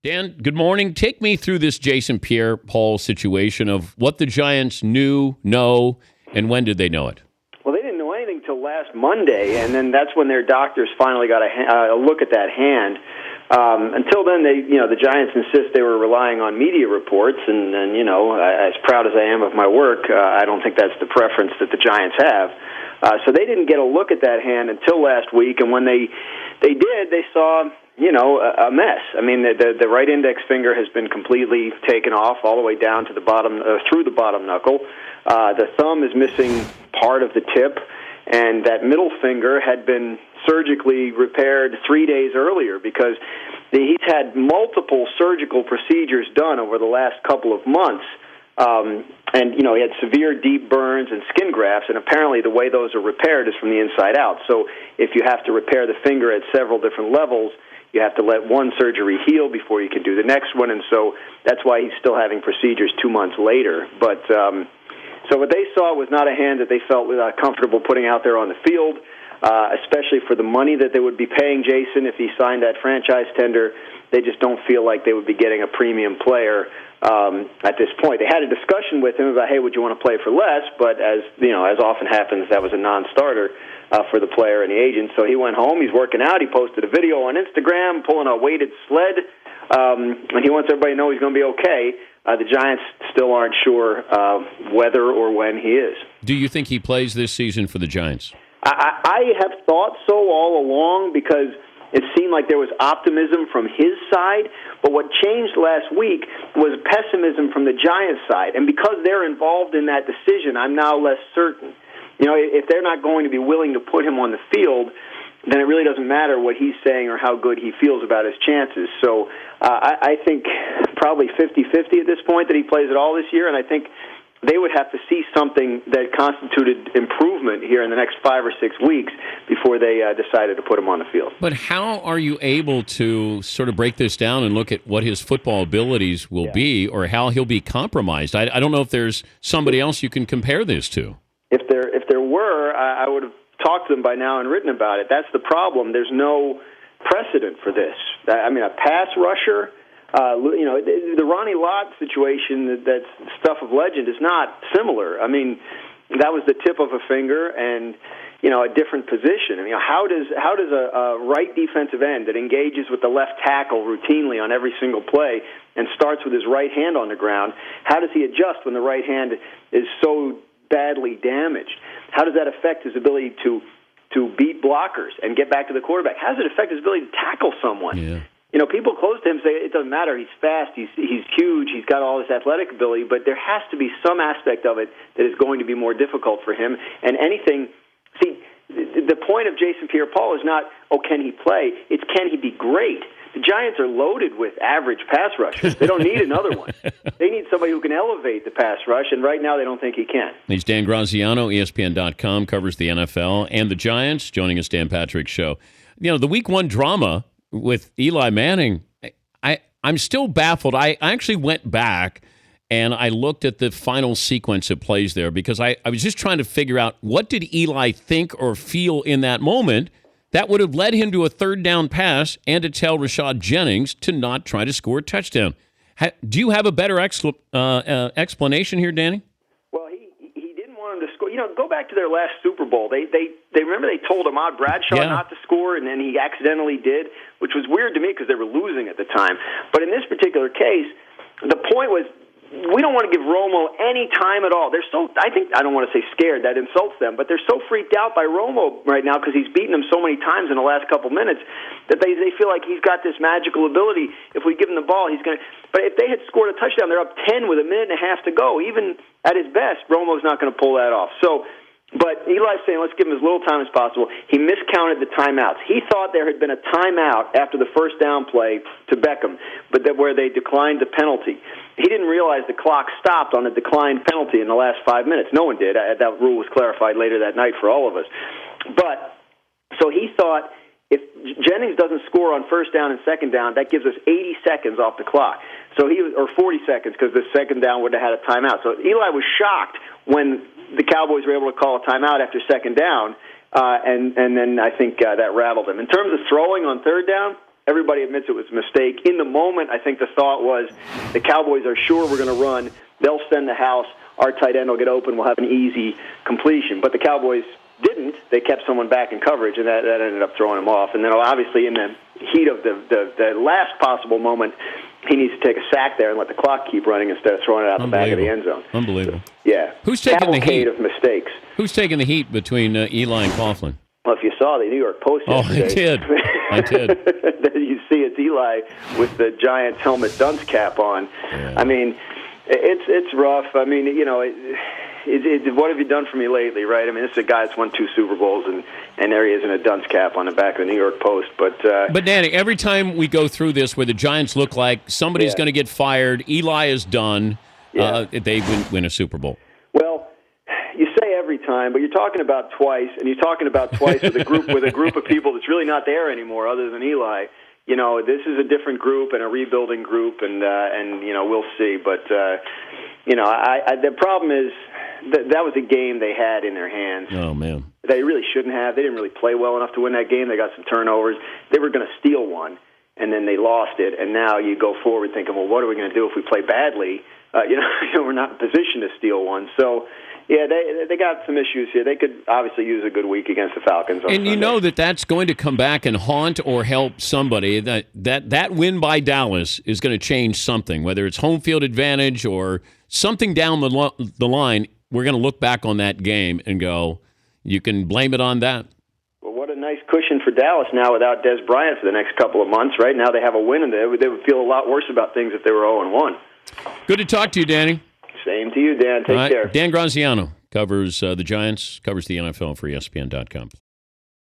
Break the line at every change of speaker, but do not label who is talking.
Dan, good morning. Take me through this Jason Pierre-Paul situation of what the Giants know, and when did they know it?
Well, they didn't know anything till last Monday, and then that's when their doctors finally got a look at that hand. Until then, the Giants insist they were relying on media reports, and as proud as I am of my work, I don't think that's the preference that the Giants have. So they didn't get a look at that hand until last week, and when they did, they saw a mess. I mean, the right index finger has been completely taken off all the way down to the bottom, through the bottom knuckle. The thumb is missing part of the tip, and that middle finger had been surgically repaired 3 days earlier because he's had multiple surgical procedures done over the last couple of months. And he had severe deep burns and skin grafts, and apparently the way those are repaired is from the inside out. So if you have to repair the finger at several different levels, you have to let one surgery heal before you can do the next one, and so that's why he's still having procedures 2 months later. But so what they saw was not a hand that they felt comfortable putting out there on the field, especially for the money that they would be paying Jason if he signed that franchise tender. They just don't feel like they would be getting a premium player at this point. They had a discussion with him about, hey, would you want to play for less? But as often happens, that was a non-starter for the player and the agent. So he went home. He's working out. He posted a video on Instagram pulling a weighted sled, and he wants everybody to know he's going to be okay. The Giants still aren't sure whether or when he is.
Do you think he plays this season for the Giants?
I have thought so all along because it seemed like there was optimism from his side, but what changed last week was pessimism from the Giants side. And because they're involved in that decision, I'm now less certain. If they're not going to be willing to put him on the field, then it really doesn't matter what he's saying or how good he feels about his chances. So I think probably 50-50 at this point that he plays at all this year, and I think they would have to see something that constituted improvement here in the next 5 or 6 weeks before they decided to put him on the field.
But how are you able to sort of break this down and look at what his football abilities will be or how he'll be compromised? I don't know if there's somebody else you can compare this to.
If there were, I would have talked to them by now and written about it. That's the problem. There's no precedent for this. I mean, a pass rusher, the Ronnie Lott situation, that's stuff of legend, is not similar. I mean, that was the tip of a finger and, a different position. I mean, how does a right defensive end that engages with the left tackle routinely on every single play and starts with his right hand on the ground, how does he adjust when the right hand is so badly damaged? How does that affect his ability to beat blockers and get back to the quarterback? How does it affect his ability to tackle someone?
Yeah.
People close to him say it doesn't matter. He's fast. He's huge. He's got all this athletic ability, but there has to be some aspect of it that is going to be more difficult for him. And anything, the point of Jason Pierre-Paul is not, can he play? It's can he be great? The Giants are loaded with average pass rushers. They don't need another one. They need somebody who can elevate the pass rush, and right now they don't think he can.
He's Dan Graziano, ESPN.com, covers the NFL and the Giants, joining us, Dan Patrick Show. The Week 1 drama with Eli Manning, I'm still baffled. I actually went back and I looked at the final sequence of plays there because I was just trying to figure out what did Eli think or feel in that moment that would have led him to a third down pass and to tell Rashad Jennings to not try to score a touchdown. Do you have a better explanation here, Danny?
Well, he didn't want him to score. Go back to their last Super Bowl. They remember they told Ahmad Bradshaw not to score, and then he accidentally did, which was weird to me because they were losing at the time. But in this particular case, the point was, we don't want to give Romo any time at all. They're I don't want to say scared, that insults them, but they're so freaked out by Romo right now because he's beaten them so many times in the last couple minutes that they feel like he's got this magical ability. If we give him the ball, he's going to. But if they had scored a touchdown, they're up 10 with a minute and a half to go. Even at his best, Romo's not going to pull that off. But Eli's saying, let's give him as little time as possible. He miscounted the timeouts. He thought there had been a timeout after the first down play to Beckham, but where they declined the penalty. He didn't realize the clock stopped on a declined penalty in the last 5 minutes. No one did. That rule was clarified later that night for all of us. But so he thought if Jennings doesn't score on first down and second down, that gives us 80 seconds off the clock. So or 40 seconds because the second down would have had a timeout. So Eli was shocked when the Cowboys were able to call a timeout after second down, and then I think that rattled him. In terms of throwing on third down, Everybody admits it was a mistake. In the moment, I think the thought was the Cowboys are sure we're going to run. They'll send the house. Our tight end will get open. We'll have an easy completion. But the Cowboys didn't. They kept someone back in coverage, and that ended up throwing him off. And then obviously in the heat of the last possible moment, he needs to take a sack there and let the clock keep running instead of throwing it out the back of the end zone.
Unbelievable.
Yeah.
Who's taking the heat?
Of mistakes.
Who's taking the heat between Eli and Coughlin?
Well, if you saw the New York Post yesterday.
I did.
You see it's Eli with the Giants helmet dunce cap on.
Yeah.
I mean, it's rough. I mean, what have you done for me lately, right? I mean, this is a guy that's won 2 Super Bowls, and there he is in a dunce cap on the back of the New York Post. But
Danny, every time we go through this where the Giants look like somebody's going to get fired, Eli is done, they win a Super Bowl.
Well, you say every time, but you're talking about twice, and you're talking about twice with a group of people that's really not there anymore other than Eli. This is a different group and a rebuilding group, and we'll see. But the problem is that was a game they had in their hands.
Oh man,
they really shouldn't have. They didn't really play well enough to win that game. They got some turnovers. They were going to steal one, and then they lost it. And now you go forward thinking, well, what are we going to do if we play badly? We're not in position to steal one. So. Yeah, they got some issues here. They could obviously use a good week against the Falcons. On Sunday.
You know that's going to come back and haunt or help somebody. That win by Dallas is going to change something, whether it's home field advantage or something down the line. We're going to look back on that game and go, you can blame it on that.
Well, what a nice cushion for Dallas now without Des Bryant for the next couple of months. Right now they have a win, and they would feel a lot worse about things if they were 0-1.
Good to talk to you, Danny.
Same to you, Dan. Take care.
Dan Graziano covers the Giants, covers the NFL for ESPN.com.